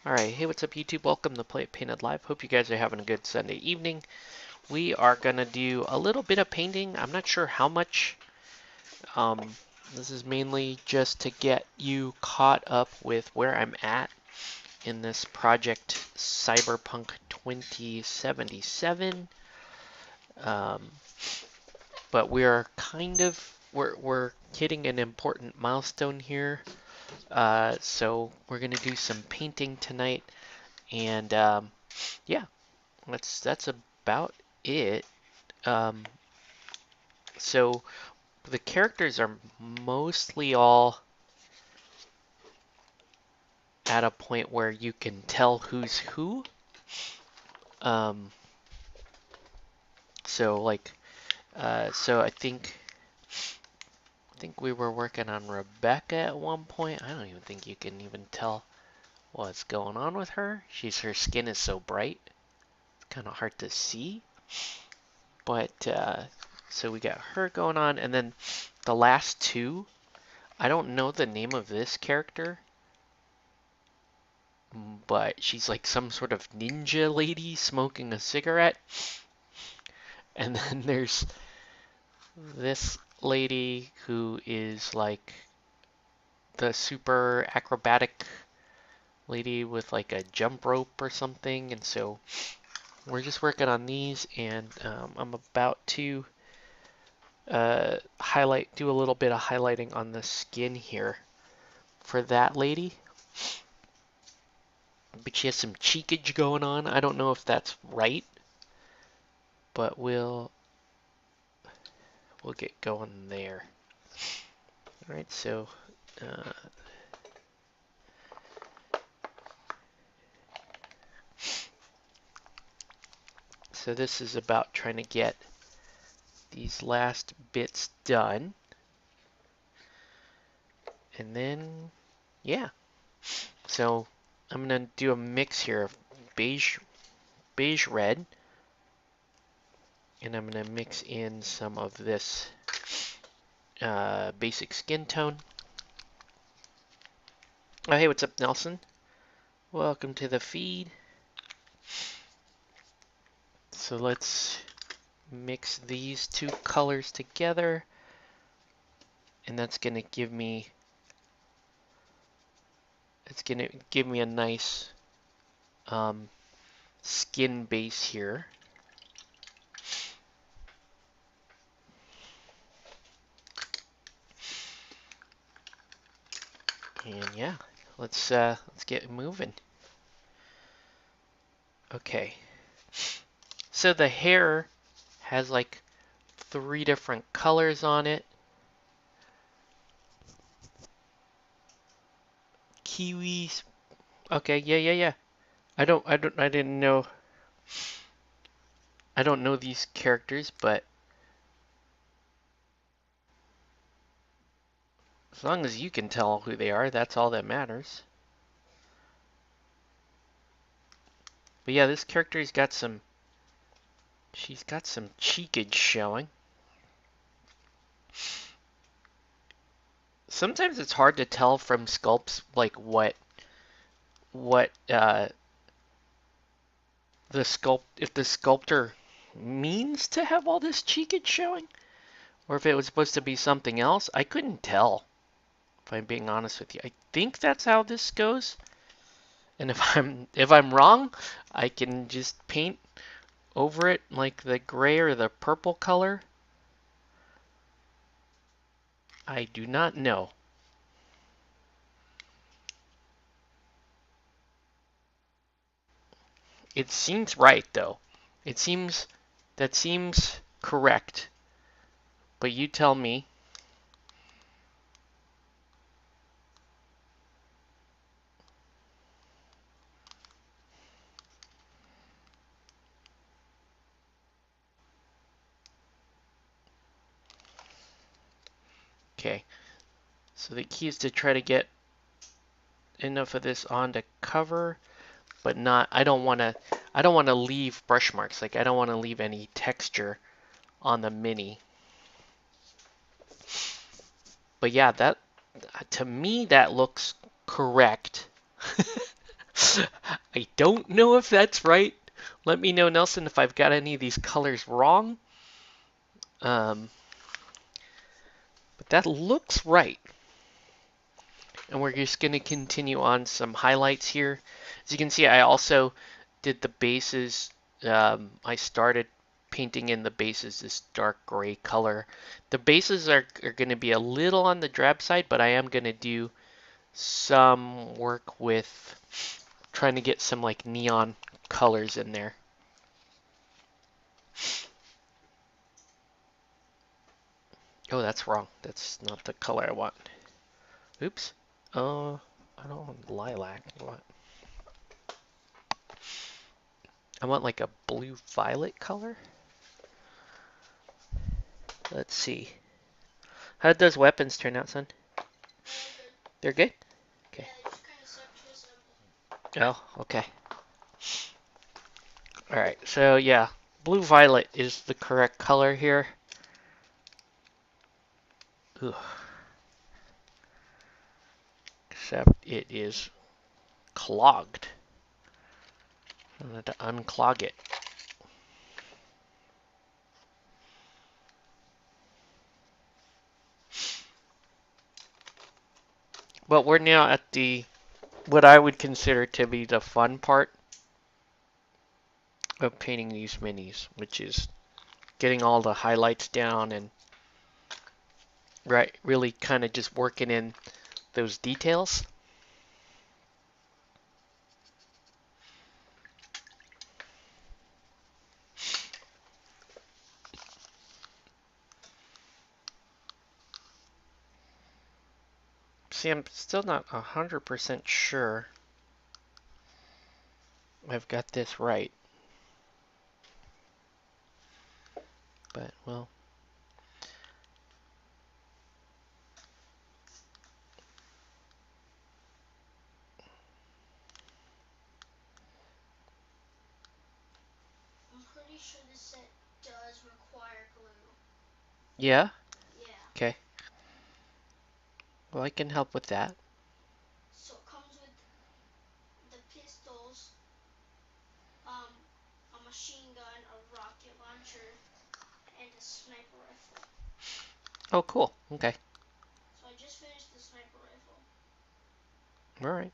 Alright, hey, what's up YouTube? Welcome to Play It Painted Live. Hope you guys are having a good Sunday evening. We are going to do a little bit of painting. I'm not sure how much. This is mainly just to get you caught up with where I'm at in this project Cyberpunk 2077. Um, but we're we're hitting an important milestone here. So we're going to do some painting tonight. And yeah, that's about it. Um, so the characters are mostly all at a point where you can tell who's who. Um, so like, so I think we were working on Rebecca at one point. I don't even think you can even tell what's going on with her. Her skin is so bright, it's kind of hard to see. But so we got her going on, and then the last two. I don't know the name of this character, but she's like some sort of ninja lady smoking a cigarette. And then there's this lady who is like the super acrobatic lady with like a jump rope or something. And so we're just working on these, and I'm about to do a little bit of highlighting on the skin here for that lady. But she has some cheekage going on. I don't know if that's right, but we'll get going there. All right, so uh, so this is about trying to get these last bits done, and then yeah. So I'm gonna do a mix here of beige red, and I'm gonna mix in some of this basic skin tone. Oh, hey, what's up, Nelson? Welcome to the feed. So let's mix these two colors together, and that's going to give me a nice skin base here. And yeah, let's get moving. Okay, so the hair has like 3 different colors on it. Kiwis. Okay, yeah. I didn't know. I don't know these characters, but as long as you can tell who they are, that's all that matters. But yeah, this character's got some. She's got some cheekage showing. Sometimes it's hard to tell from sculpts like what if the sculptor means to have all this cheekage showing, or if it was supposed to be something else. I couldn't tell, if I'm being honest with you. I think that's how this goes, and if I'm wrong, I can just paint over it like the gray or the purple color. I do not know. It seems right though. That seems correct. But you tell me. Okay. So the key is to try to get enough of this on to cover, but not. I don't want to leave brush marks. Like I don't want to leave any texture on the mini. But yeah, that to me that looks correct. I don't know if that's right. Let me know, Nelson, if I've got any of these colors wrong. Um, but that looks right. And we're just going to continue on some highlights here. As you can see, I also did the bases. I started painting in the bases this dark gray color. The bases are going to be a little on the drab side, but I am going to do some work with trying to get some like neon colors in there. Oh, that's wrong. That's not the color I want. Oops. I don't want lilac. I want like a blue violet color. Let's see. How did those weapons turn out, son? They're good? Okay. Yeah, they just kind of suck to assemble. Oh, okay. Alright, so yeah, blue violet is the correct color here. Ugh. Except it is clogged. I have to unclog it. But we're now at the what I would consider to be the fun part of painting these minis, which is getting all the highlights down and really kind of just working in those details. See, I'm still not 100% sure I've got this right. But, well. I'm pretty sure this set does require glue. Yeah? Yeah. Okay. Well, I can help with that. So it comes with the pistols, a machine gun, a rocket launcher, and a sniper rifle. Oh, cool. Okay. So I just finished the sniper rifle, Alright.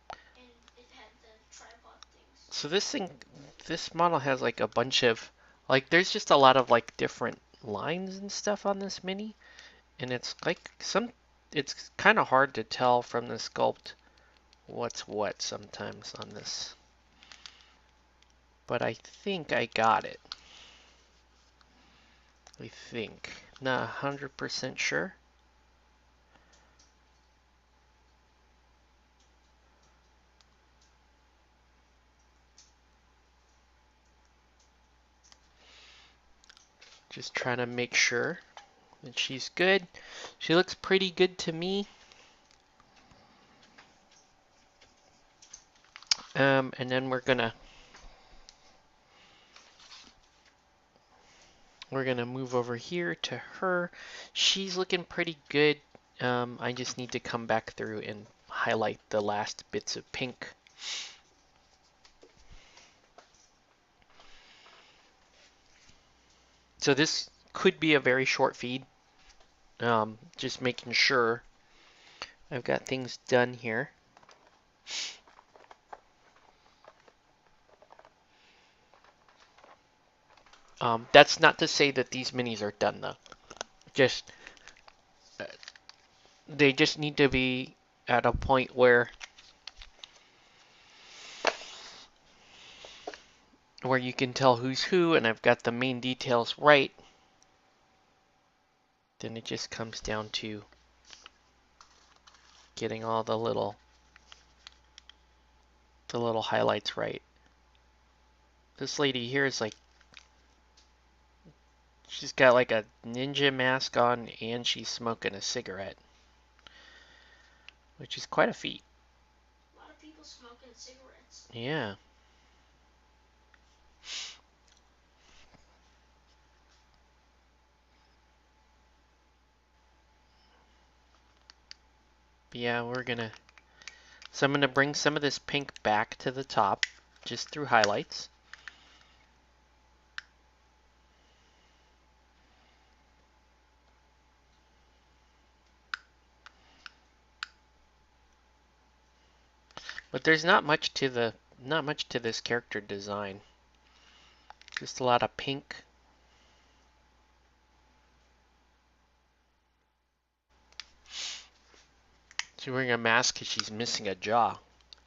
and it had the tripod things. So this model has like a bunch of, like, there's just a lot of like different lines and stuff on this mini. And it's like it's kind of hard to tell from the sculpt what's what sometimes on this. But I think I got it. I think. Not 100% sure. Just trying to make sure that she's good. She looks pretty good to me. And then we're gonna move over here to her. She's looking pretty good. I just need to come back through and highlight the last bits of pink. So this could be a very short feed. Just making sure I've got things done here. That's not to say that these minis are done though. Just they just need to be at a point where you can tell who's who, and I've got the main details right. Then it just comes down to getting all the little highlights right. This lady here is like, she's got like a ninja mask on and she's smoking a cigarette, which is quite a feat. A lot of people smoking cigarettes. Yeah. But yeah, we're gonna So I'm going to bring some of this pink back to the top, just through highlights. But there's not much to this character design. Just a lot of pink. She's wearing a mask because she's missing a jaw.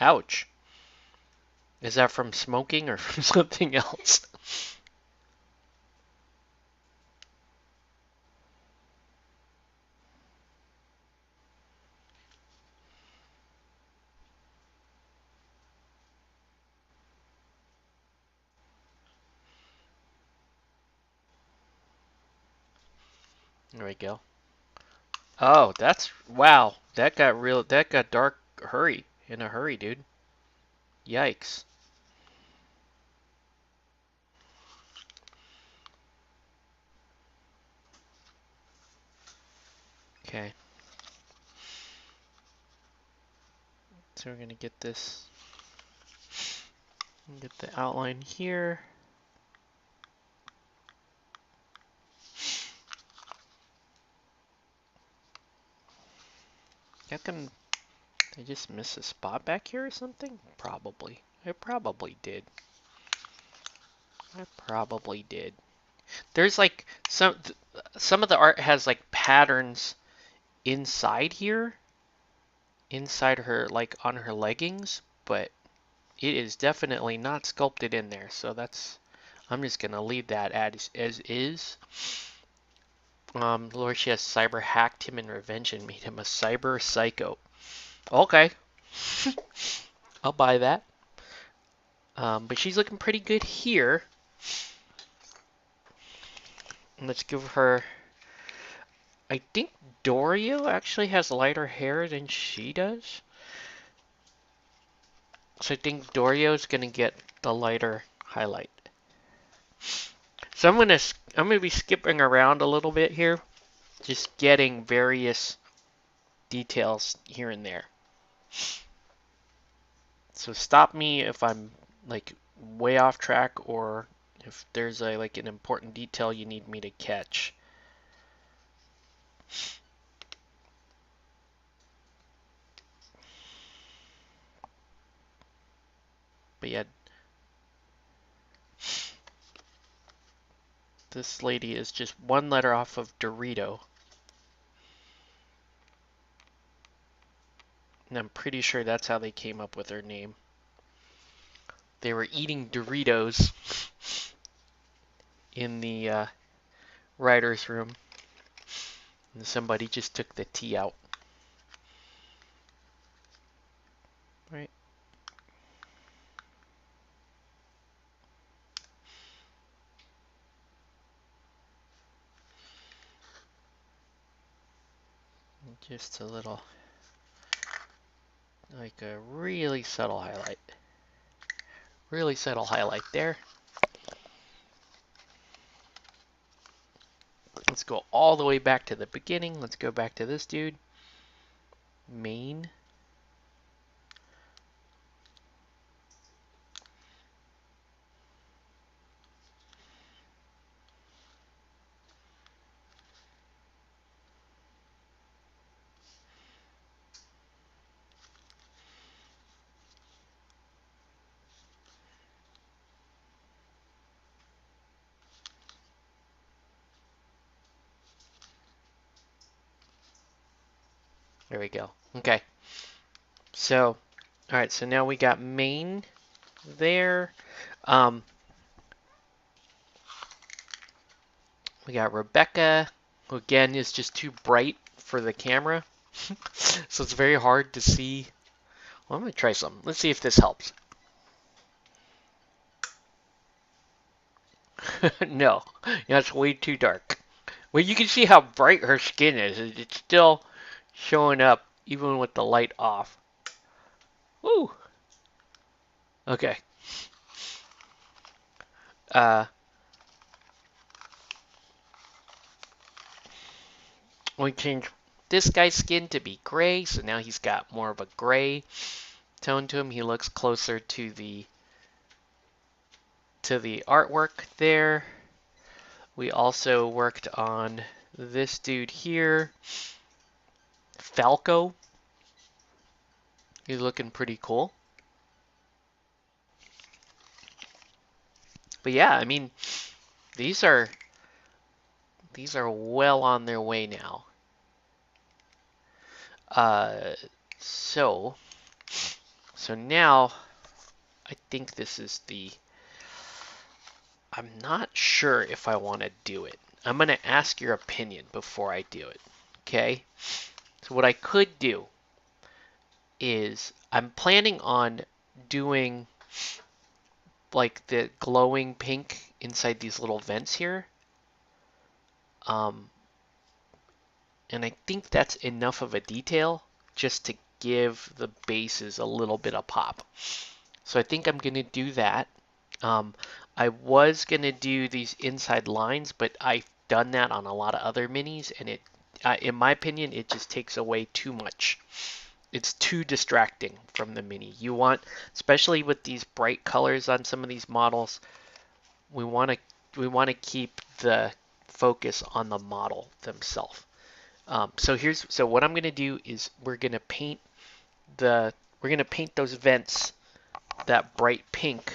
Ouch. Is that from smoking or from something else? There we go. Oh, wow. That got dark in a hurry, dude. Yikes. Okay. So we're gonna get the outline here. How come I just miss a spot back here or something? Probably. I probably did. I probably did. There's like some of the art has like patterns inside here, inside her like on her leggings, but it is definitely not sculpted in there. So I'm just gonna leave that as is. Lord, she has cyber hacked him in revenge and made him a cyber psycho. Okay, I'll buy that. But she's looking pretty good here. Let's give her. I think Dorio actually has lighter hair than she does. So I think Dorio's gonna get the lighter highlight. So I'm gonna be skipping around a little bit here, just getting various details here and there. So stop me if I'm like way off track or if there's like an important detail you need me to catch. But yeah, this lady is just one letter off of Dorito. And I'm pretty sure that's how they came up with her name. They were eating Doritos in the writer's room. And somebody just took the T out. Right? Just a little, like a really subtle highlight. Really subtle highlight there. Let's go all the way back to the beginning. Let's go back to this dude. Main. There we go. Okay. So, all right. So now we got main there. Um, we got Rebecca, who again is just too bright for the camera. So it's very hard to see. Well, I'm going to try something. Let's see if this helps. No, that's way too dark. Well, you can see how bright her skin is. It's still showing up even with the light off. Woo! Okay. Uh, we change this guy's skin to be gray, so now he's got more of a gray tone to him. He looks closer to the artwork there. We also worked on this dude here, Falco. He's looking pretty cool. But yeah, I mean, these are well on their way now. Uh, so now I think this is the. I'm not sure if I want to do it. I'm going to ask your opinion before I do it. Okay? So what I could do is I'm planning on doing like the glowing pink inside these little vents here. Um, and I think that's enough of a detail just to give the bases a little bit of pop. So I think I'm going to do that. Um, I was going to do these inside lines, but I've done that on a lot of other minis, and in my opinion, it just takes away too much. It's too distracting from the mini. You want, especially with these bright colors on some of these models, we want to keep the focus on the model themselves. So what I'm going to do is we're going to paint those vents that bright pink,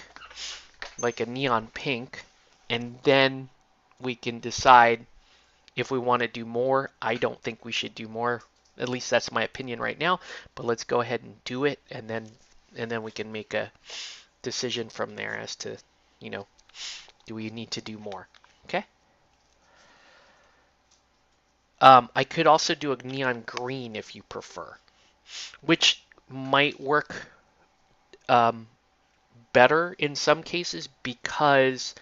like a neon pink, and then we can decide if we want to do more. I don't think we should do more. At least that's my opinion right now. But let's go ahead and do it, and then we can make a decision from there as to, you know, do we need to do more? Okay. I could also do a neon green if you prefer, which might work um, better in some cases because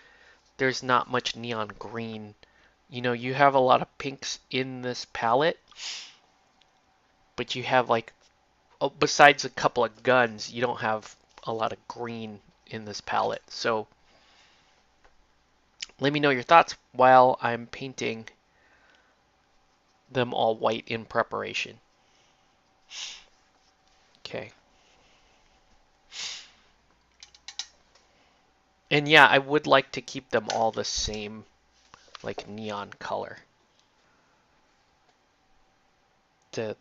there's not much neon green. You know, you have a lot of pinks in this palette, but you have like, besides a couple of guns, you don't have a lot of green in this palette. So let me know your thoughts while I'm painting them all white in preparation. Okay. And yeah, I would like to keep them all the same, like neon color, to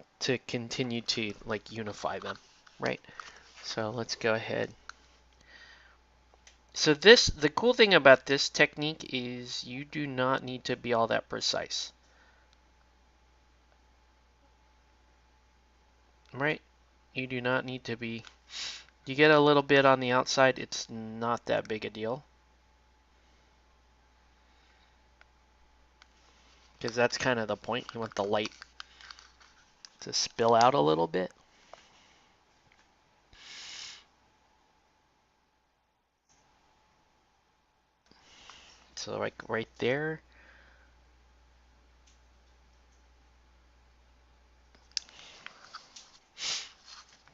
continue to like unify them, right? So let's go ahead. So the cool thing about this technique is you do not need to be all that precise, right? You do not need to be, you get a little bit on the outside, it's not that big a deal. Because that's kind of the point. You want the light to spill out a little bit. So like right there.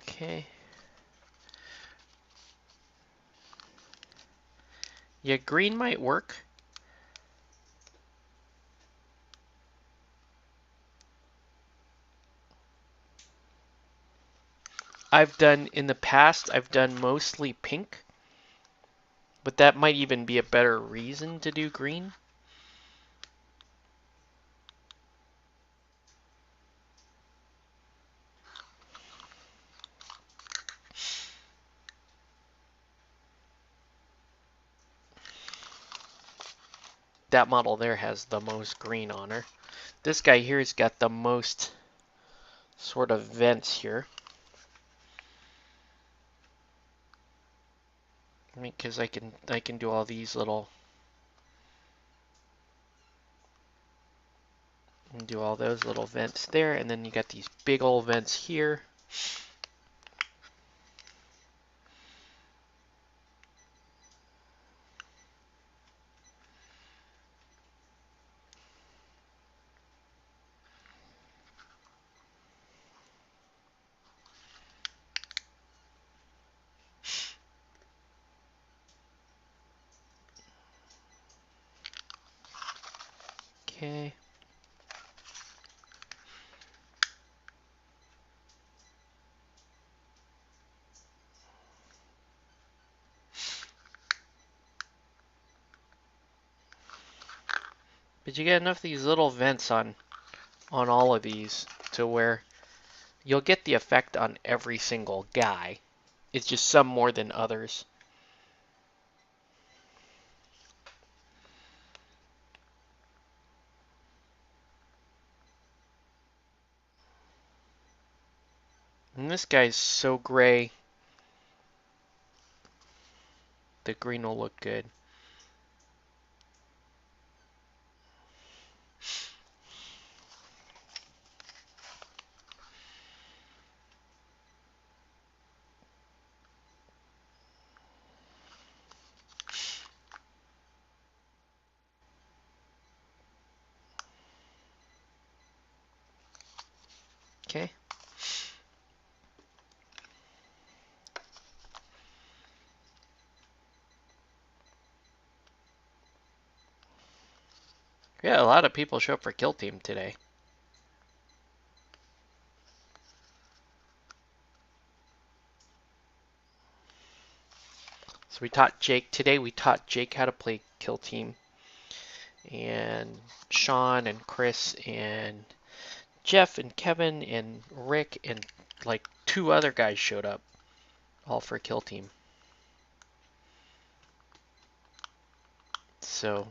Okay. Yeah, green might work. In the past, I've done mostly pink, but that might even be a better reason to do green. That model there has the most green on her. This guy here has got the most sort of vents here. Because I can do all these little, and do all those little vents there, and then you got these big old vents here. Okay. But you get enough of these little vents on all of these to where you'll get the effect on every single guy. It's just some more than others. And this guy's so gray, the green will look good. Okay. Yeah, a lot of people show up for Kill Team today. So we taught Jake how to play Kill Team. And Sean and Chris and Jeff and Kevin and Rick and like 2 other guys showed up, all for Kill Team. So,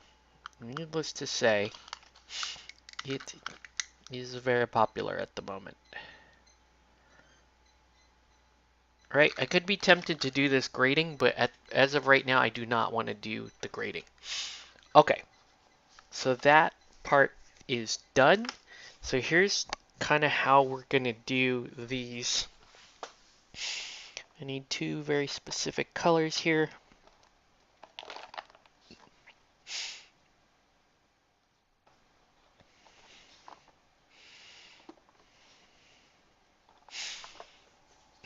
needless to say, it is very popular at the moment. Right, I could be tempted to do this grading, but as of right now, I do not want to do the grading. Okay, so that part is done. So here's kind of how we're going to do these. I need 2 very specific colors here.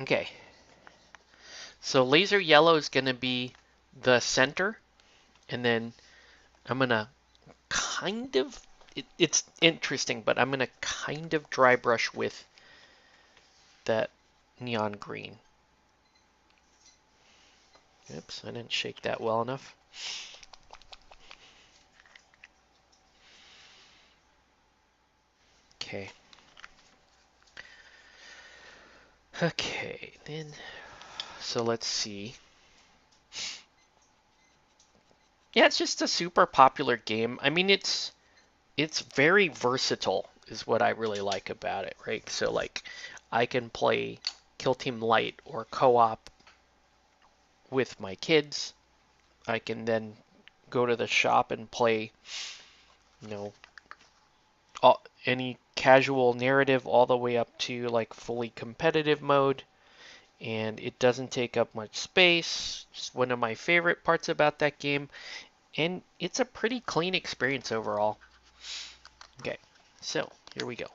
Okay, so laser yellow is going to be the center, and then I'm going to kind of, it's interesting, but I'm going to kind of dry brush with that neon green. Oops, I didn't shake that well enough. Okay. Okay, then, so let's see. Yeah, it's just a super popular game. I mean, it's very versatile is what I really like about it, right? So like I can play Kill Team Light or co-op with my kids. I can then go to the shop and play, you know, any casual narrative all the way up to like fully competitive mode, and it doesn't take up much space. It's one of my favorite parts about that game, and it's a pretty clean experience overall. Okay, so here we go.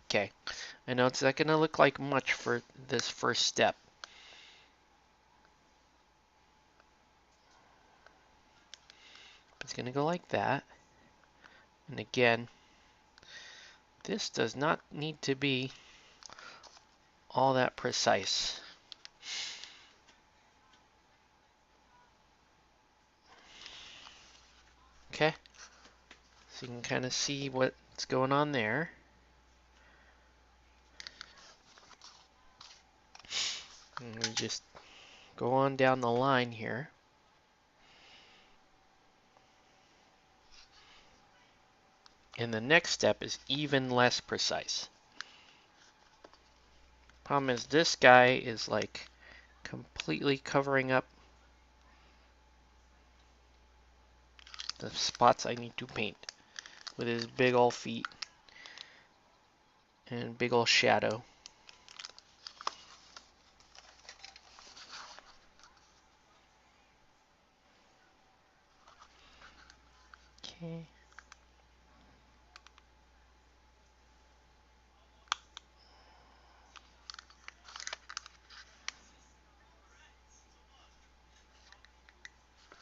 Okay, I know it's not going to look like much for this first step. It's going to go like that. And again, this does not need to be all that precise. Okay, so you can kind of see what's going on there. And we just go on down the line here. And the next step is even less precise. Problem is this guy is like completely covering up the spots I need to paint with his big ol' feet and big ol' shadow. Okay.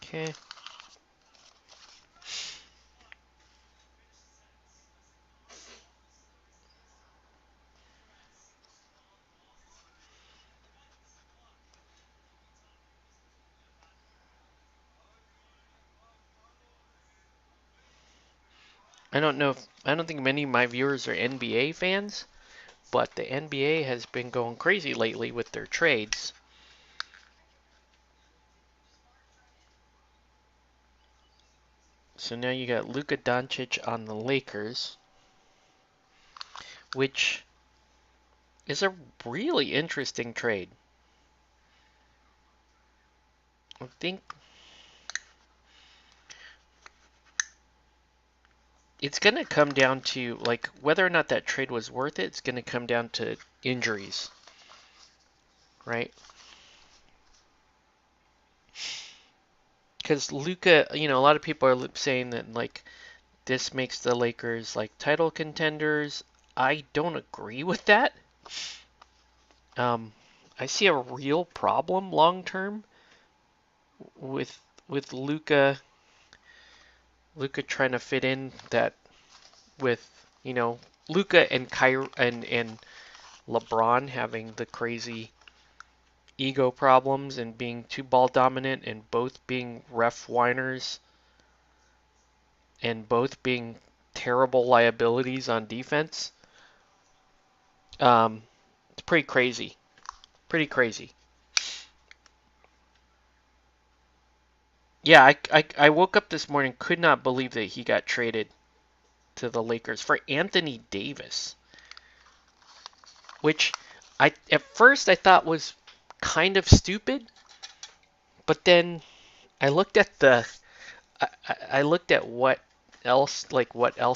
Okay. I don't think many of my viewers are NBA fans, but the NBA has been going crazy lately with their trades. So now you got Luka Doncic on the Lakers, which is a really interesting trade. I think it's going to come down to like whether or not that trade was worth it. It's going to come down to injuries, right? Because Luka, a lot of people are saying that like this makes the Lakers like title contenders. I don't agree with that. Um, I see a real problem long term with Luka trying to fit in that with Luka and Kyrie and LeBron having the crazy ego problems and being too ball dominant and both being ref whiners and both being terrible liabilities on defense. It's pretty crazy. Pretty crazy. Yeah, I woke up this morning, could not believe that he got traded to the Lakers for Anthony Davis, which I at first I thought was kind of stupid, but then I looked at the I looked at what else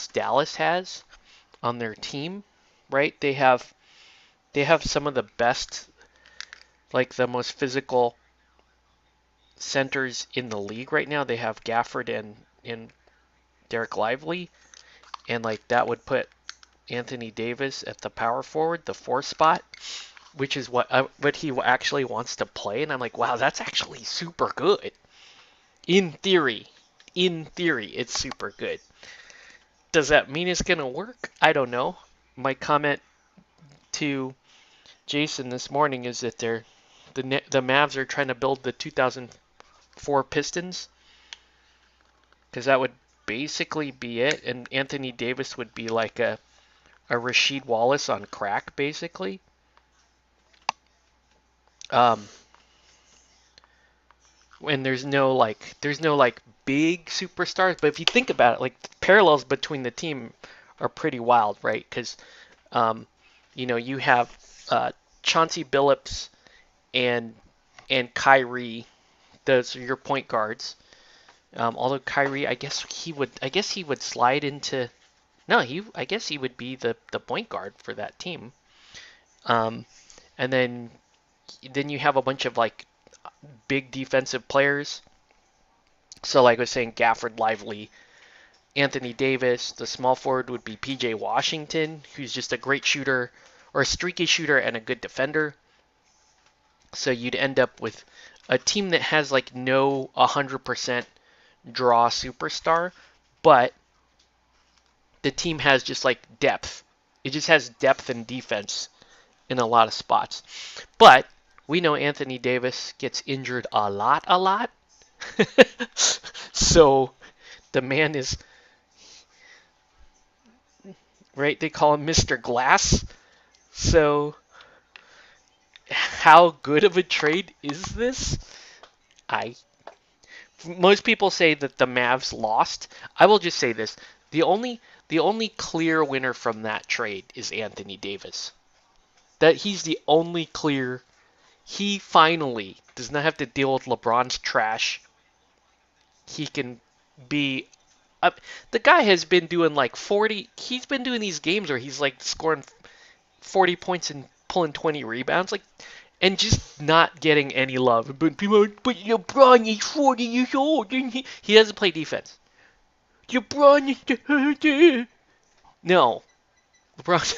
Dallas has on their team, right? They have some of the best, like the most physical centers in the league right now. They have Gafford and Derek Lively, and like that would put Anthony Davis at the power forward, the four spot, which is what he actually wants to play. And I'm like, wow, that's actually super good. In theory, it's super good. Does that mean it's gonna work? I don't know. My comment to Jason this morning is that the Mavs are trying to build the 2004 Pistons because that would basically be it, and Anthony Davis would be like a Rasheed Wallace on crack, basically. Um, and there's no like big superstars, but if you think about it, like the parallels between the team are pretty wild, right? Because um, you have Chauncey Billups and Kyrie. Those are your point guards. Although Kyrie, I guess he would slide into. No, I guess he would be the point guard for that team. Um, and then you have a bunch of like big defensive players. So like I was saying, Gafford, Lively, Anthony Davis. The small forward would be P.J. Washington, who's just a great shooter or a streaky shooter and a good defender. So you'd end up with a team that has like no 100% draw superstar, but the team has just like depth. It just has depth and defense in a lot of spots. But we know Anthony Davis gets injured a lot, a lot. So the man is, right, they call him Mr. Glass. So how good of a trade is this? I Most people say that the Mavs lost. I will just say this. The only clear winner from that trade is Anthony Davis. That he's the only clear. He finally does not have to deal with LeBron's trash. He can be uh, the guy has been doing like 40. He's been doing these games where he's like scoring 40 points and pulling 20 rebounds, like, and just not getting any love. But people, but LeBron is 40 years old, and he doesn't play defense. LeBron is the no, LeBron.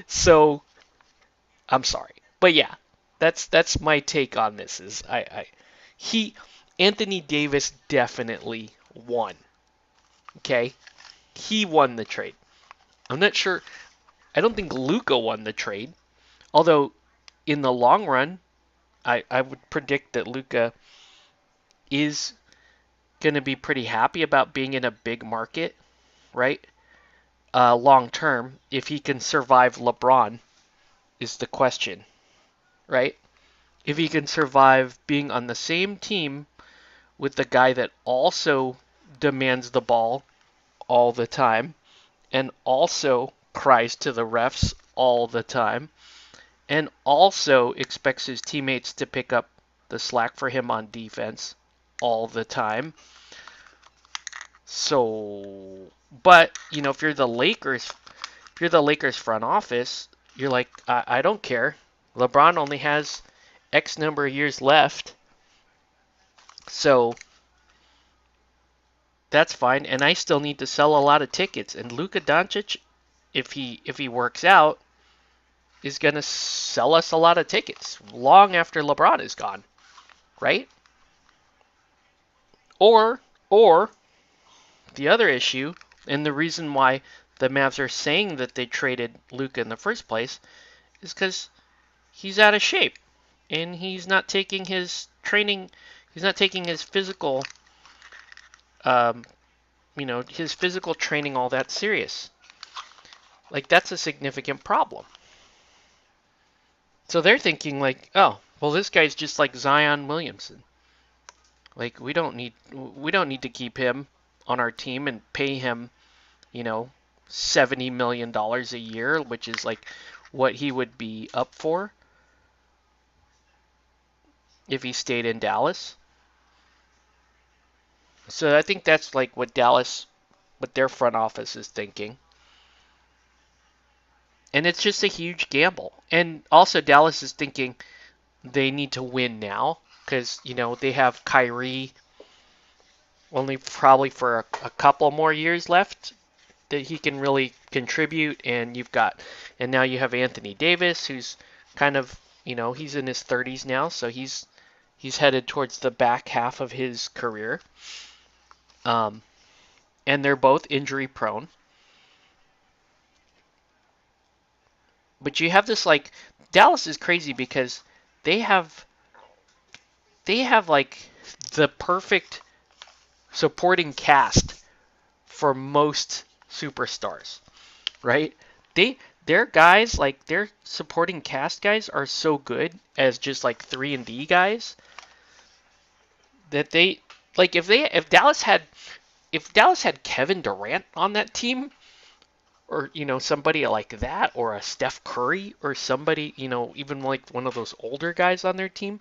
So I'm sorry, but yeah, that's my take on this. Is he Anthony Davis definitely won. Okay, he won the trade. I'm not sure. I don't think Luka won the trade. Although in the long run, I would predict that Luka is going to be pretty happy about being in a big market, right? Long term, if he can survive LeBron is the question, right? If he can survive being on the same team with the guy that also demands the ball all the time and also cries to the refs all the time and also expects his teammates to pick up the slack for him on defense all the time. So, but if you're the Lakers front office, you're like, I don't care. LeBron only has X number of years left, so that's fine. And I still need to sell a lot of tickets. And Luka Doncic, if he works out, is gonna sell us a lot of tickets long after LeBron is gone, right? Or the other issue, and the reason why the Mavs are saying that they traded Luka in the first place, is because he's out of shape and he's not taking his training. He's not taking his physical, um, his physical training all that serious. Like that's a significant problem. So they're thinking like, oh, well, this guy's just like Zion Williamson. Like we don't need to keep him on our team and pay him, you know, $70 million a year, which is like what he would be up for if he stayed in Dallas. So I think that's like what their front office is thinking. And it's just a huge gamble. And also Dallas is thinking they need to win now because, they have Kyrie only probably for a couple more years left that he can really contribute. And now you have Anthony Davis, who's kind of, he's in his 30s now, so he's headed towards the back half of his career. Um, and they're both injury prone. But you have this like Dallas is crazy because they have they have like the perfect supporting cast for most superstars, right? They their guys like their supporting cast guys are so good as just like 3-and-D guys that they like if Dallas had Kevin Durant on that team or somebody like that or a Steph Curry or somebody, even like one of those older guys on their team,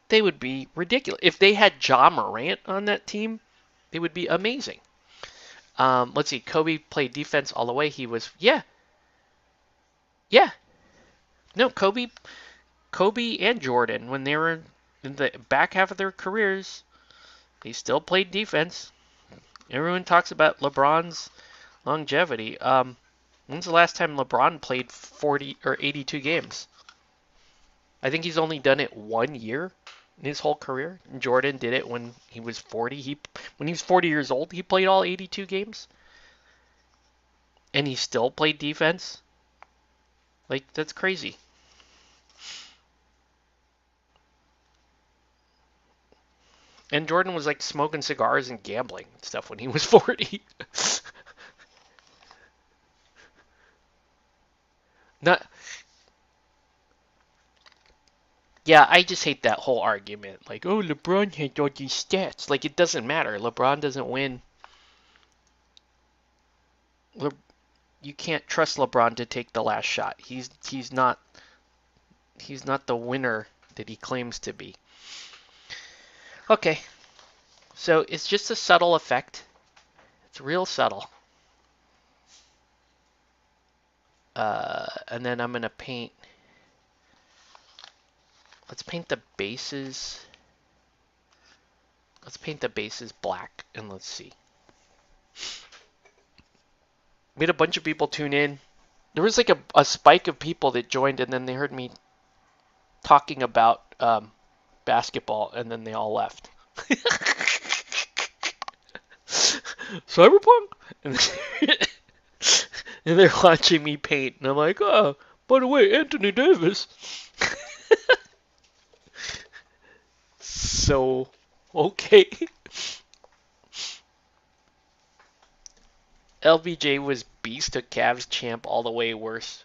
they would be ridiculous. If they had Ja Morant on that team, they would be amazing. Let's see. Kobe played defense all the way. He was yeah. No, Kobe and Jordan when they were in the back half of their careers, they still played defense. Everyone talks about LeBron's longevity. When's the last time LeBron played 40 or 82 games? I think he's only done it 1 year in his whole career. Jordan did it when he was 40. When he was 40 years old, he played all 82 games, and he still played defense. Like that's crazy. And Jordan was like smoking cigars and gambling and stuff when he was 40. Not, yeah, I just hate that whole argument. Like, oh, LeBron had all these stats. Like, it doesn't matter. LeBron doesn't win. Le, you can't trust LeBron to take the last shot. He's not the winner that he claims to be. Okay, so it's just a subtle effect. It's real subtle. And then I'm gonna paint. Let's paint the bases. Let's paint the bases black and let's see. We had a bunch of people tune in. There was like a spike of people that joined and then they heard me talking about basketball and then they all left. Cyberpunk? And they're watching me paint and I'm like, oh, by the way, Anthony Davis. So, okay. LBJ was beast to Cavs champ all the way worse.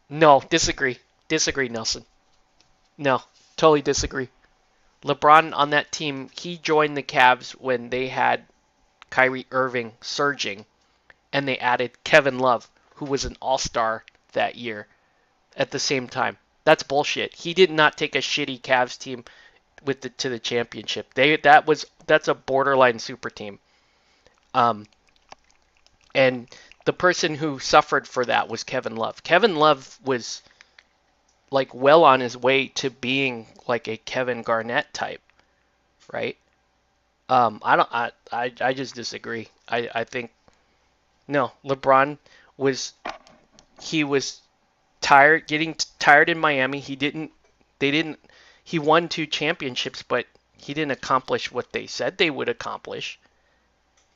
No, disagree. Disagree, Nelson. No, totally disagree. LeBron on that team, he joined the Cavs when they had Kyrie Irving surging, and they added Kevin Love, who was an all-star that year at the same time. That's bullshit. He did not take a shitty Cavs team to the championship. That's a borderline super team. Um, and the person who suffered for that was Kevin Love. Kevin Love was like well on his way to being like a Kevin Garnett type, right? I don't. I just disagree. I think no. LeBron was he was tired, getting tired in Miami. He didn't. They didn't. He won 2 championships, but he didn't accomplish what they said they would accomplish.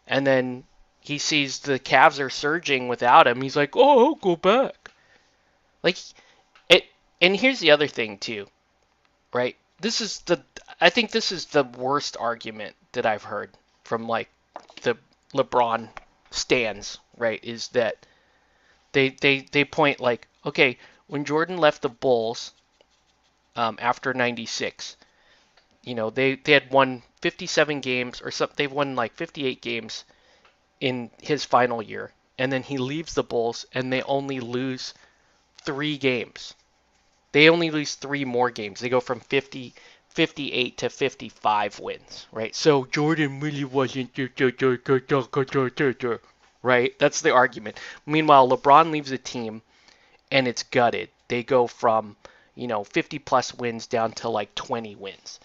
And then he sees the Cavs are surging without him. He's like, "Oh, I'll go back." Like it. And here's the other thing too, right? I think this is the worst argument that I've heard from like the LeBron stands, right? Is that they point like, okay, when Jordan left the Bulls after '96, they had won 57 games or something. They've won like 58 games in his final year, and then he leaves the Bulls and they only lose 3 games. They only lose 3 more games. They go from 58 to 55 wins, right? So Jordan really wasn't, right? That's the argument. Meanwhile, LeBron leaves a team and it's gutted. They go from, 50 plus wins down to like 20 wins.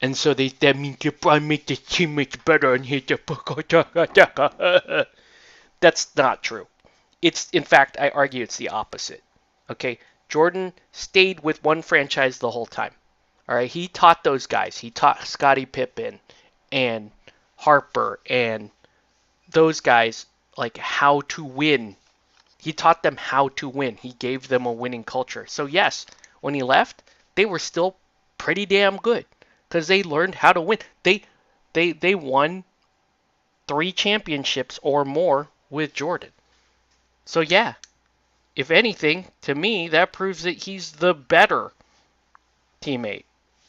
And so that means LeBron make the team much better and hit the. That's not true. In fact, I argue it's the opposite. Okay, Jordan stayed with one franchise the whole time. All right, he taught those guys. He taught Scottie Pippen and Harper and those guys like how to win. He taught them how to win. He gave them a winning culture. So yes, when he left, they were still pretty damn good because they learned how to win. They won 3 championships or more with Jordan. So yeah, if anything, to me that proves that he's the better teammate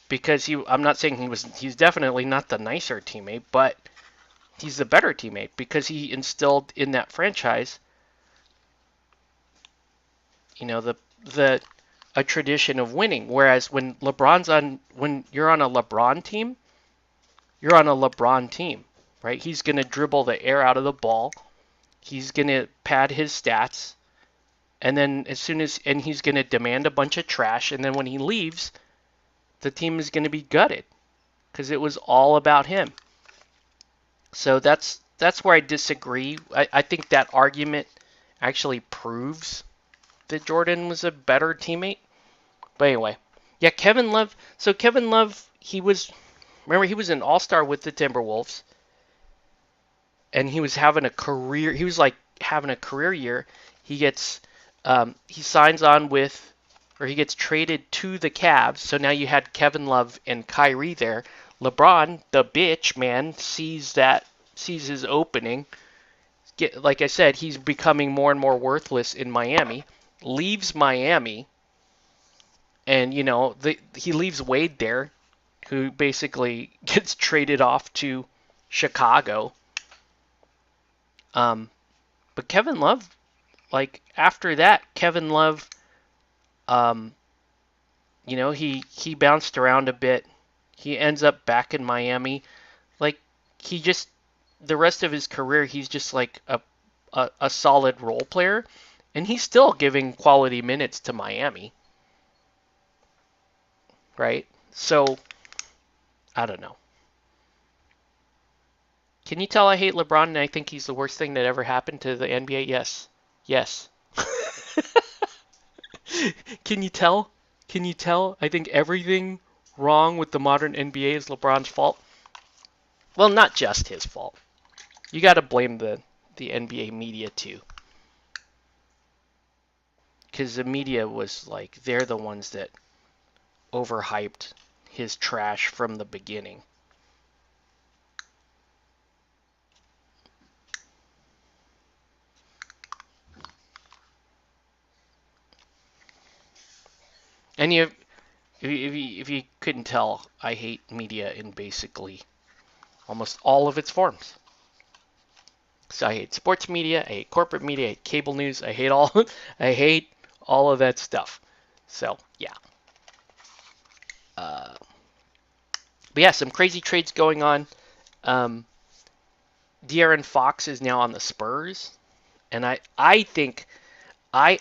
because I'm not saying he's definitely not the nicer teammate, but he's the better teammate because he instilled in that franchise, the a tradition of winning. Whereas when you're on a LeBron team, you're on a LeBron team, right? He's gonna dribble the air out of the ball. He's gonna pad his stats, and then he's gonna demand a bunch of trash, and then when he leaves, the team is gonna be gutted because it was all about him. So that's where I disagree. I think that argument actually proves that Jordan was a better teammate. But anyway, yeah, Kevin Love. So Kevin Love, he was an all-star with the Timberwolves, and he was having a career. He was like having a career year. He signs on with, or he gets traded to the Cavs. So now you had Kevin Love and Kyrie there. LeBron, the bitch man, sees his opening. Like I said, he's becoming more and more worthless in Miami. Leaves Miami, and he leaves Wade there, who basically gets traded off to Chicago. But Kevin Love, like after that, Kevin Love, um, he bounced around a bit. He ends up back in Miami. Like he just the rest of his career, he's just like a solid role player, and he's still giving quality minutes to Miami, right? So I don't know. Can you tell I hate LeBron and I think he's the worst thing that ever happened to the NBA? Yes. Yes. Can you tell? Can you tell? I think everything wrong with the modern NBA is LeBron's fault. Well, not just his fault. You got to blame the NBA media too. Because the media was like, they're the ones that overhyped his trash from the beginning. And you, if you couldn't tell, I hate media in basically almost all of its forms. So I hate sports media, I hate corporate media, I hate cable news, I hate all, I hate all of that stuff. So yeah, but yeah, some crazy trades going on. Um, De'Aaron Fox is now on the Spurs, and I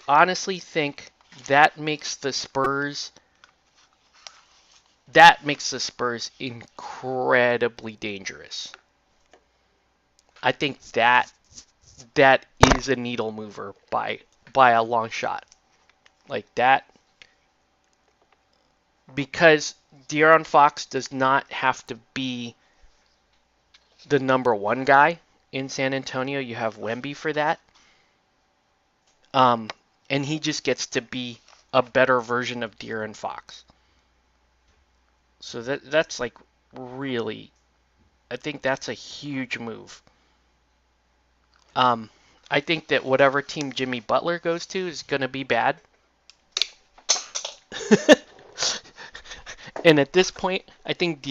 honestly think that makes the Spurs that makes the Spurs incredibly dangerous. I think that is a needle mover by a long shot. Like that, because De'Aaron Fox does not have to be the number one guy in San Antonio. You have Wemby for that. Um, and he just gets to be a better version of De'Aaron Fox. So that's like really, I think that's a huge move. Um, I think that whatever team Jimmy Butler goes to is going to be bad. And at this point, I think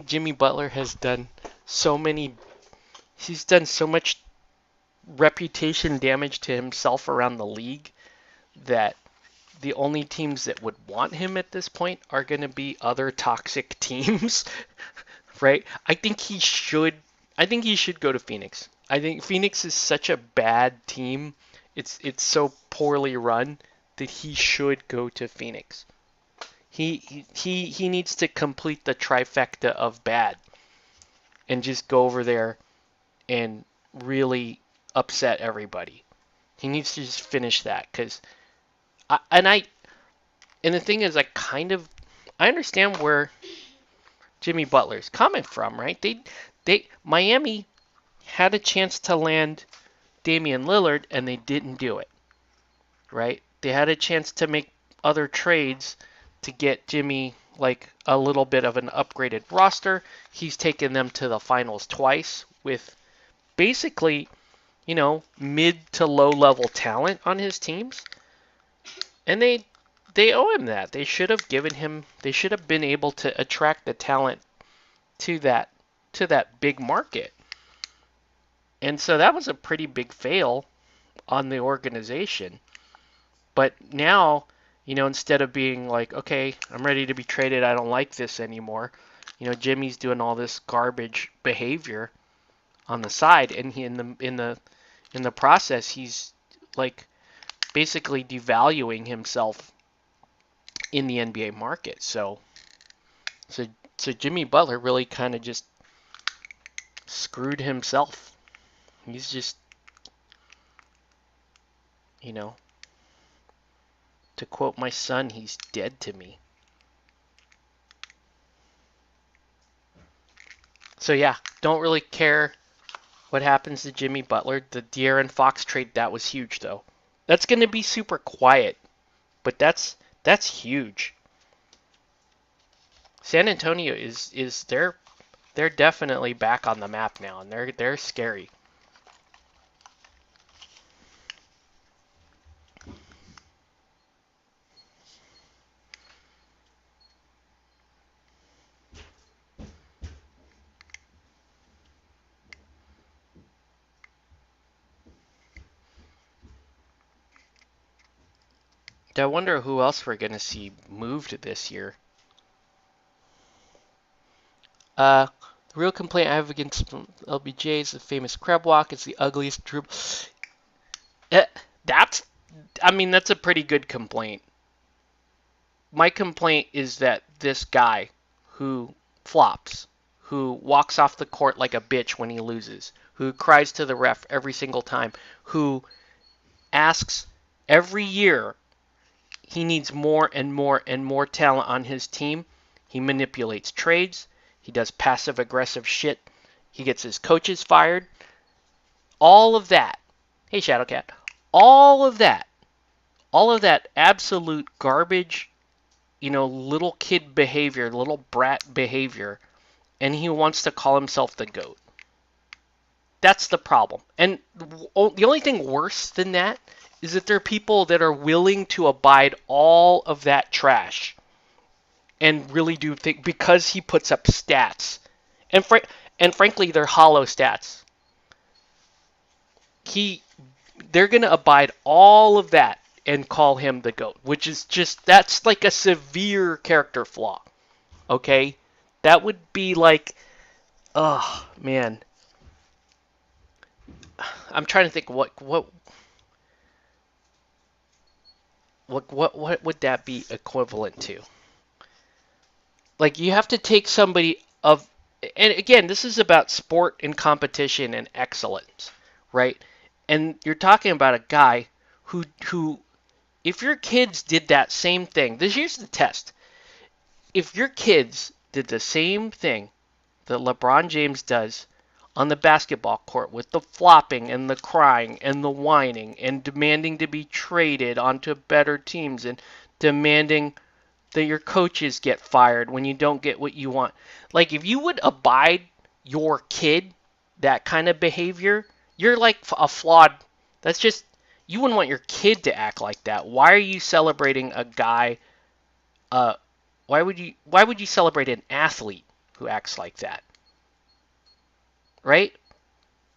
Jimmy Butler has done so many. He's done so much reputation damage to himself around the league that the only teams that would want him at this point are going to be other toxic teams, right? I think he should go to Phoenix. I think Phoenix is such a bad team. It's so poorly run that he should go to Phoenix. He needs to complete the trifecta of bad and just go over there and really upset everybody. He needs to just finish that because I, and I and the thing is I understand where Jimmy Butler's coming from, right? They Miami had a chance to land Damian Lillard and they didn't do it, right? They had a chance to make other trades to get Jimmy like a little bit of an upgraded roster. He's taken them to the finals twice with basically, mid to low level talent on his teams. And they owe him that. They should have been able to attract the talent to that big market. And so that was a pretty big fail on the organization. But now, instead of being like, okay, I'm ready to be traded, I don't like this anymore. Jimmy's doing all this garbage behavior on the side, and he in the process, he's like basically devaluing himself in the NBA market. So, so Jimmy Butler really kind of just screwed himself. He's just, you know, to quote my son, he's dead to me. So yeah, don't really care what happens to Jimmy Butler. The De'Aaron Fox trade, that was huge though. That's going to be super quiet, but that's huge. San Antonio is they're definitely back on the map now, and they're scary. I wonder who else we're gonna see moved this year. The real complaint I have against LBJ is the famous crab walk. It's the ugliest dribble. Eh, that's, that's a pretty good complaint. My complaint is that this guy who flops, who walks off the court like a bitch when he loses, who cries to the ref every single time, who asks every year he needs more and more and more talent on his team. He manipulates trades. He does passive aggressive shit. He gets his coaches fired. All of that. Hey, Shadowcat. All of that. All of that absolute garbage, little kid behavior, little brat behavior, and he wants to call himself the GOAT. That's the problem. And the only thing worse than that is that there are people that are willing to abide all of that trash and really do think because he puts up stats, and frankly, they're hollow stats. He they're gonna abide all of that and call him the goat, which is just that's like a severe character flaw. Okay, that would be like, oh man, I'm trying to think what would that be equivalent to? Like you have to take somebody of, and again, this is about sport and competition and excellence, right? And you're talking about a guy who if your kids did that same thing, this here's the test. If your kids did the same thing that LeBron James does on the basketball court with the flopping and the crying and the whining and demanding to be traded onto better teams and demanding that your coaches get fired when you don't get what you want. Like if you would abide your kid that kind of behavior, you're like a flawed. That's just you wouldn't want your kid to act like that. Why are you celebrating a guy? Uh, why would you celebrate an athlete who acts like that? Right?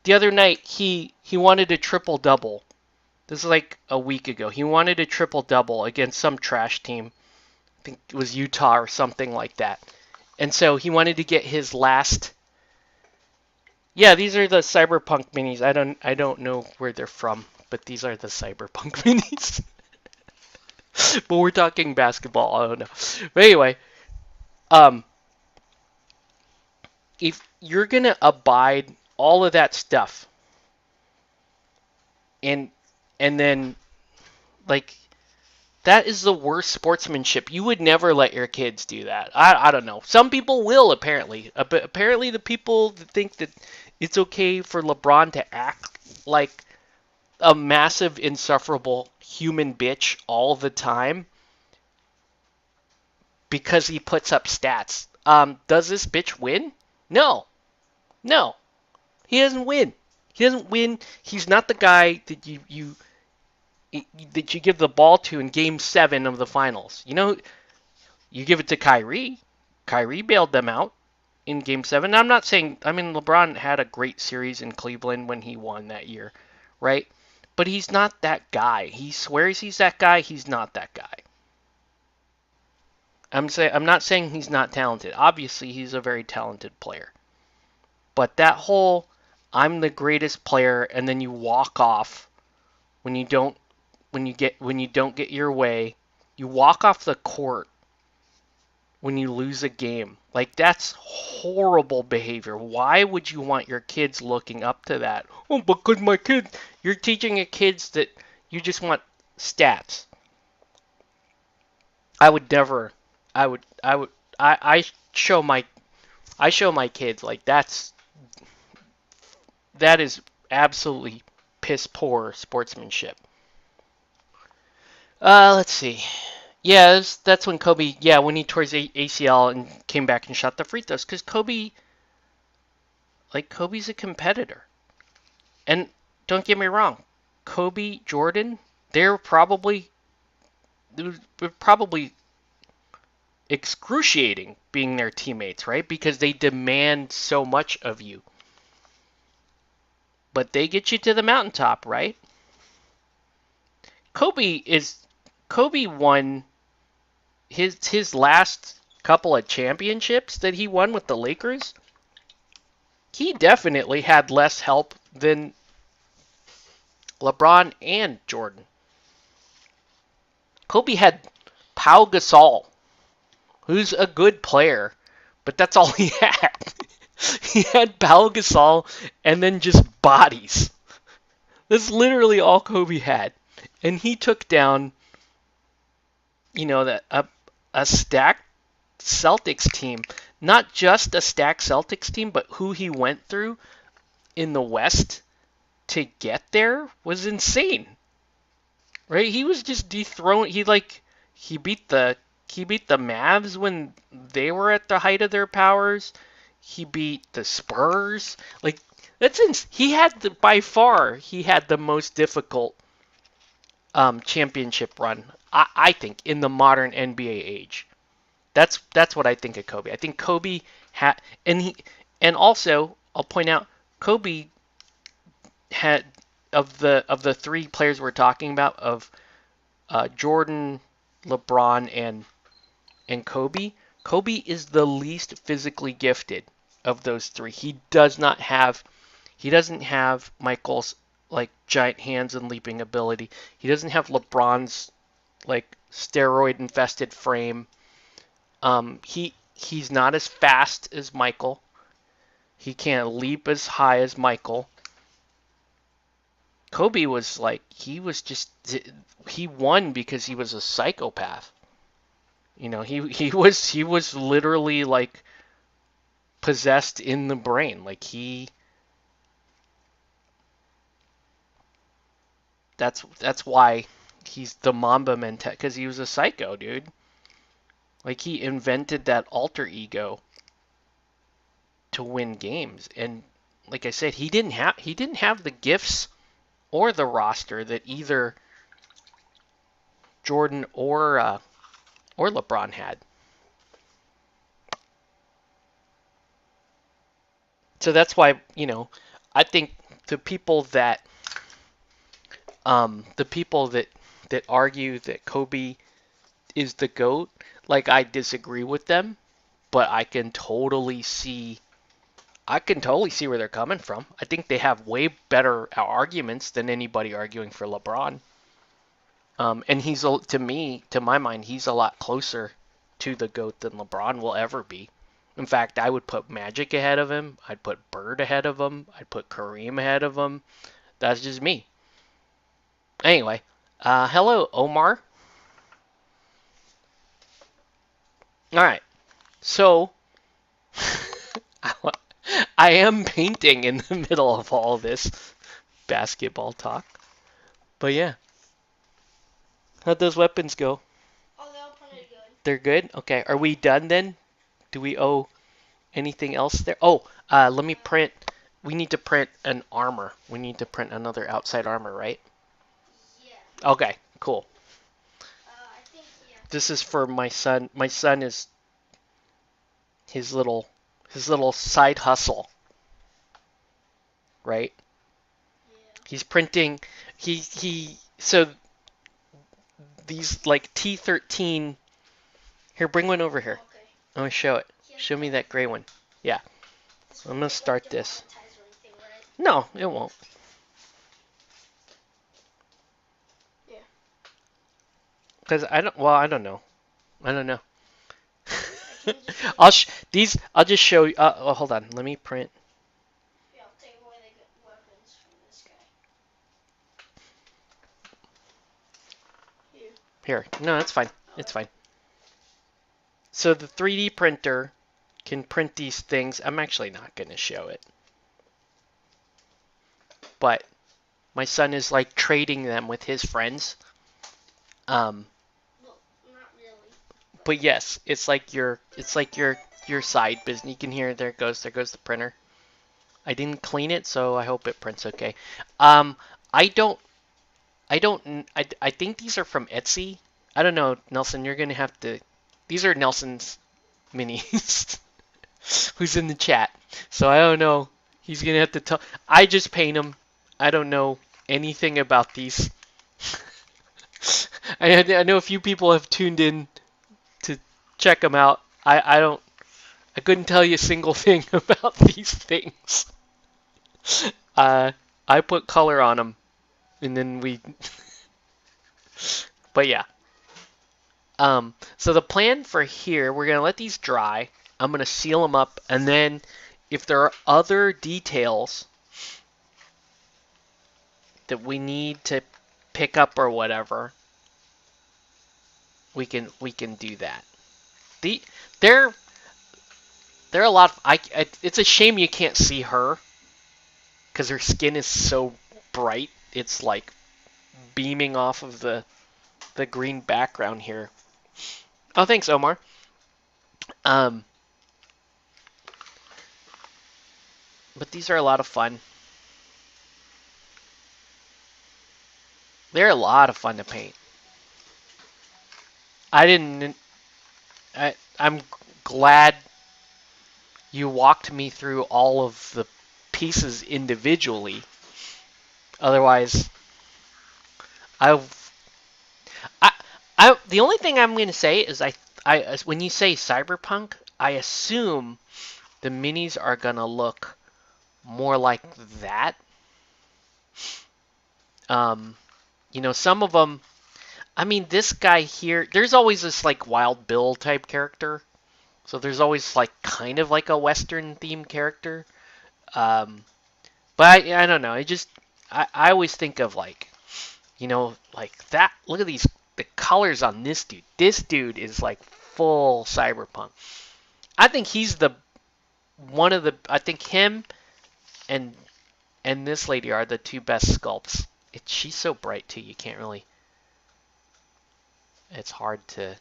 The other night he wanted a triple double. This is like a week ago. He wanted a triple double against some trash team. I think it was Utah or something like that. And so he wanted to get his last. Yeah, these are the Cyberpunk minis. I don't know where they're from, but these are the Cyberpunk minis. But we're talking basketball. I don't know. But anyway, um, if you're gonna abide all of that stuff, and and then like that is the worst sportsmanship. You would never let your kids do that. I don't know. Some people will apparently. But apparently the people that think that it's okay for LeBron to act like a massive insufferable human bitch all the time because he puts up stats. Does this bitch win? No. No. He doesn't win. He doesn't win. He's not the guy that you give the ball to in Game 7 of the finals. You know, you give it to Kyrie. Kyrie bailed them out in Game 7. I'm not saying, I mean, LeBron had a great series in Cleveland when he won that year, right? But he's not that guy. He swears he's that guy. He's not that guy. I'm not saying he's not talented. Obviously, he's a very talented player. But that whole I'm the greatest player and then you walk off when you don't get your way, you walk off the court when you lose a game. Like that's horrible behavior. Why would you want your kids looking up to that? Oh, because my kid, you're teaching your kids that you just want stats. I would never. I would. I show my. I show my kids like that is absolutely piss poor sportsmanship. Let's see. Yeah, that's when Kobe. Yeah, when he tore his ACL and came back and shot the free throws. Because Kobe's a competitor. And don't get me wrong, Kobe, Jordan, they're probably excruciating being their teammates, right? Because they demand so much of you. But they get you to the mountaintop, right? Kobe won his last couple of championships that he won with the Lakers. He definitely had less help than LeBron and Jordan. Kobe had Pau Gasol, who's a good player, but that's all he had. He had Pau Gasol and then just bodies. That's literally all Kobe had. And he took down, that a stacked Celtics team. Not just a stacked Celtics team, but who he went through in the West to get there was insane. Right? He was just dethroned. He beat the Mavs when they were at the height of their powers. He beat the Spurs. Like by far he had the most difficult championship run. I think in the modern NBA age. That's what I think of Kobe. I think Kobe had and he and also I'll point out Kobe had of the three players we're talking about of Jordan, LeBron, and Kobe. Kobe is the least physically gifted of those three. He doesn't have Michael's like giant hands and leaping ability. He doesn't have LeBron's like steroid infested frame. He's not as fast as Michael. He can't leap as high as Michael. Kobe was like he won because he was a psychopath. You know, he was literally like possessed in the brain. Like that's why he's the Mamba mentality because he was a psycho, dude. Like he invented that alter ego to win games, and like I said, he didn't have the gifts or the roster that either Jordan or LeBron had. So that's why I think the people that the people that argue that Kobe is the GOAT, like I disagree with them, but I can totally see where they're coming from. I think they have way better arguments than anybody arguing for LeBron. And to my mind, he's a lot closer to the GOAT than LeBron will ever be. In fact, I would put Magic ahead of him. I'd put Bird ahead of him. I'd put Kareem ahead of him. That's just me. Anyway, hello, Omar. All right, so I am painting in the middle of all this basketball talk. But yeah, how'd those weapons go? Oh, they all printed good. They're good? Okay, are we done then? Do we owe anything else there? Oh, let me print. We need to print an armor. We need to print another outside armor, right? Yeah. Okay, cool. I think yeah. This is for my son. My son is his little side hustle, right? Yeah. He's printing. He so these like T13. Here, bring one over here. Okay. I'm gonna show it. Show me that gray one. Yeah, This I'm won't gonna get like start this. demonetized or anything, right? No, it won't. Yeah. Cause I don't. Well, I don't know. I don't know. I can just take. I'll just show you. Hold on. Let me print. Yeah, I'll take away the good weapons from this guy. Here. Here. No, it's fine. It's Okay. fine. So the 3D printer can print these things. I'm actually not gonna show it, but my son is like trading them with his friends. Um, Well, not really. but yes, it's like your side business. You can hear there goes the printer. I didn't clean it, so I hope it prints okay. Um, I don't I think these are from Etsy. I don't know, Nelson. You're gonna have to. These are Nelson's minis, who's in the chat. So I don't know. He's gonna have to tell. I just paint them. I don't know anything about these. I know a few people have tuned in to check them out. I don't. I couldn't tell you a single thing about these things. Uh, I put color on them, and then we. But yeah. So the plan for here, we're gonna let these dry. I'm gonna seal them up, and then if there are other details that we need to pick up or whatever, we can do that. The they're they're a lot. It's a shame you can't see her because her skin is so bright. It's like beaming off of the green background here. Oh, thanks, Omar. Um, but these are a lot of fun. They're a lot of fun to paint. I didn't. I'm glad you walked me through all of the pieces individually. Otherwise, I, I, the only thing I'm going to say is when you say cyberpunk, I assume the minis are going to look more like that. Um, some of them. I mean, this guy here. There's always this like Wild Bill type character. So there's always like kind of like a Western themed character. Um, but I don't know. I always think of like like that. Look at the colors on this dude. This dude is like full cyberpunk. I think he's the one of the. I think him and this lady are the two best sculpts. She's so bright too. You can't really. It's hard to.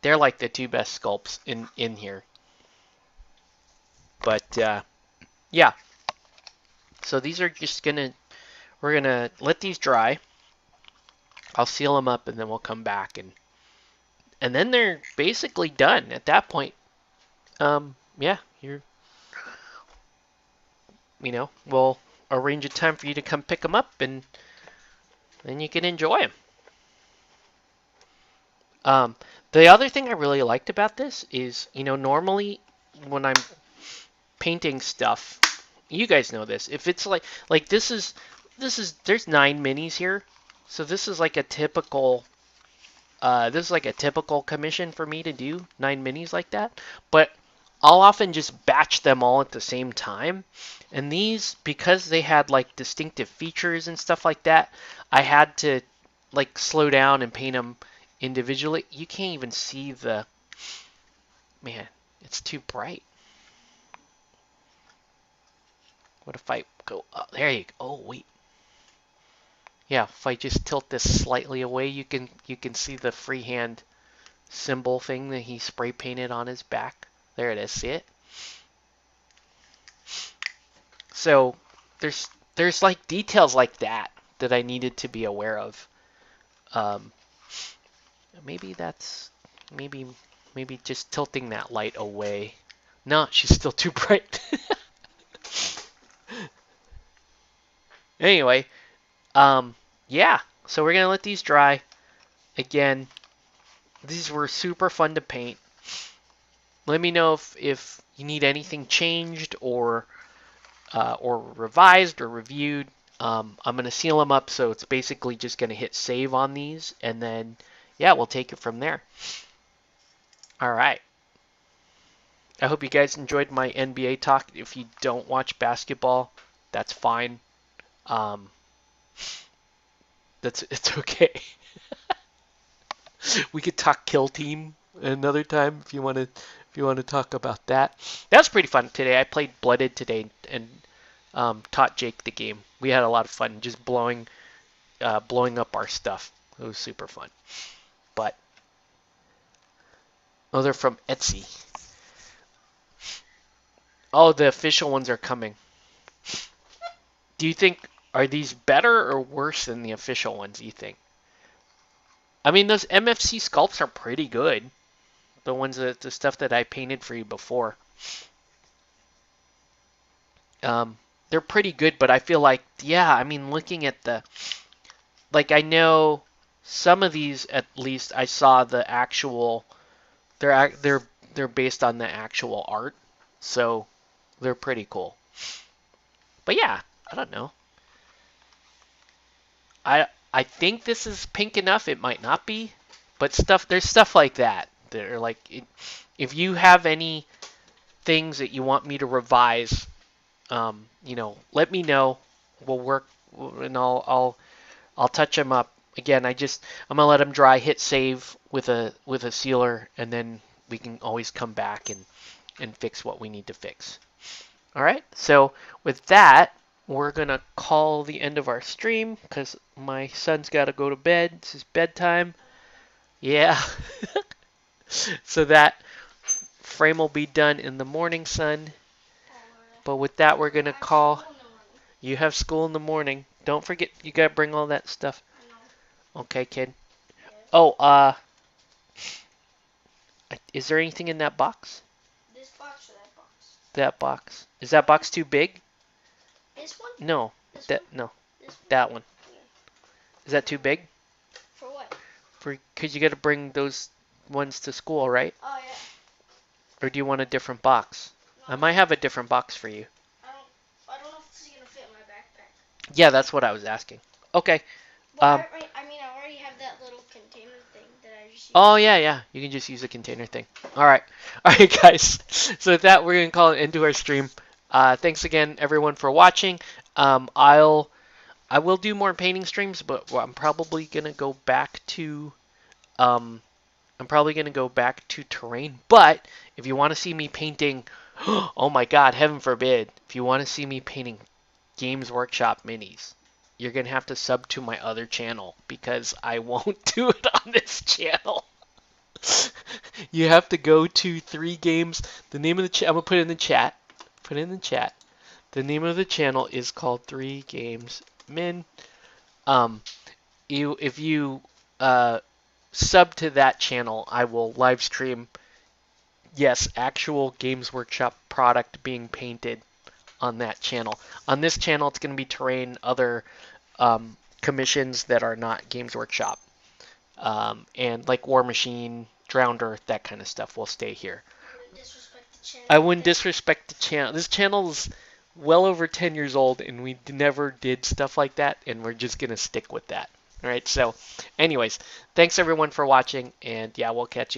They're like the two best sculpts in here. But yeah. So these are just gonna. We're gonna let these dry. I'll seal them up and then we'll come back and then they're basically done at that point. Yeah, we'll arrange a time for you to come pick them up and then you can enjoy them. Um, the other thing I really liked about this is, normally when I'm painting stuff, you guys know this. If it's like there's 9 minis here, so this is like a typical this is like a typical commission for me to do 9 minis like that, but I'll often just batch them all at the same time. And these, because they had like distinctive features and stuff like that, I had to like slow down and paint them individually. You can't even see man, it's too bright. What if I go, there you go. Oh, wait. Yeah, if I just tilt this slightly away, you can see the freehand symbol thing that he spray painted on his back. There it is. See it? So there's like details like that that I needed to be aware of. Um, maybe that's maybe maybe just tilting that light away. No, she's still too bright. Anyway, yeah. So we're gonna let these dry. Again, these were super fun to paint. Let me know if you need anything changed or revised or reviewed. I'm going to seal them up, so it's basically just going to hit save on these, and then, yeah, we'll take it from there. All right. I hope you guys enjoyed my NBA talk. If you don't watch basketball, that's fine. Um, it's okay. We could talk Kill Team another time if you want to talk about that. That was pretty fun today. I played Blooded today and taught Jake the game. We had a lot of fun just blowing up our stuff. It was super fun. But they're from Etsy. Oh, the official ones are coming. Do you think are these better or worse than the official ones? You think? I mean, those MFC sculpts are pretty good. The stuff that I painted for you before. Um, they're pretty good, but I feel like, yeah, I mean, looking at I know some of these at least I saw the actual they're based on the actual art, so they're pretty cool. But yeah, I don't know. I think this is pink enough. It might not be, but there's stuff like that that are like if you have any things that you want me to revise, let me know. We'll work and I'll touch them up. Again, I'm gonna let them dry, hit save with a sealer, and then we can always come back and fix what we need to fix. All right. So with that, we're gonna call the end of our stream because my son's got to go to bed. It's his bedtime. Yeah. So that frame will be done in the morning, son. But with that, we're gonna call. You have school in the morning. Don't forget, you gotta bring all that stuff. I know. Okay, kid. Yes. Oh, is there anything in that box? This box or that box? That box. Is that box too big? This one? No. This one? No. This one? That one. Okay. Is that too big? For what? Cause you gotta bring those ones to school, right? Oh yeah. Or do you want a different box? No, I might have a different box for you. I don't. I don't know if this is gonna fit in my backpack. Yeah, that's what I was asking. Okay. Well, Um. I mean, I already have that little container thing that I just used. Oh yeah, yeah. You can just use a container thing. All right. All right, guys. So with that, we're gonna call it into our stream. Thanks again, everyone, for watching. I will do more painting streams, but I'm probably gonna go back to um I'm probably gonna go back to terrain. But if you want to see me painting, oh my God, heaven forbid, if you want to see me painting Games Workshop minis, you're gonna have to sub to my other channel because I won't do it on this channel. You have to go to 3 games. The name of the I'm gonna put it in the chat. Put it in the chat. The name of the channel is called 3 Games Min. Um, if you sub to that channel, I will live stream. Yes, actual Games Workshop product being painted on that channel. On this channel, it's going to be terrain, other commissions that are not Games Workshop, and like War Machine, Drowned Earth, that kind of stuff will stay here. You wouldn't disrespect the channel. I wouldn't disrespect the channel. This channel is well over 10 years old, and we never did stuff like that, and we're just going to stick with that. All right, so anyways, thanks everyone for watching, and yeah, we'll catch you.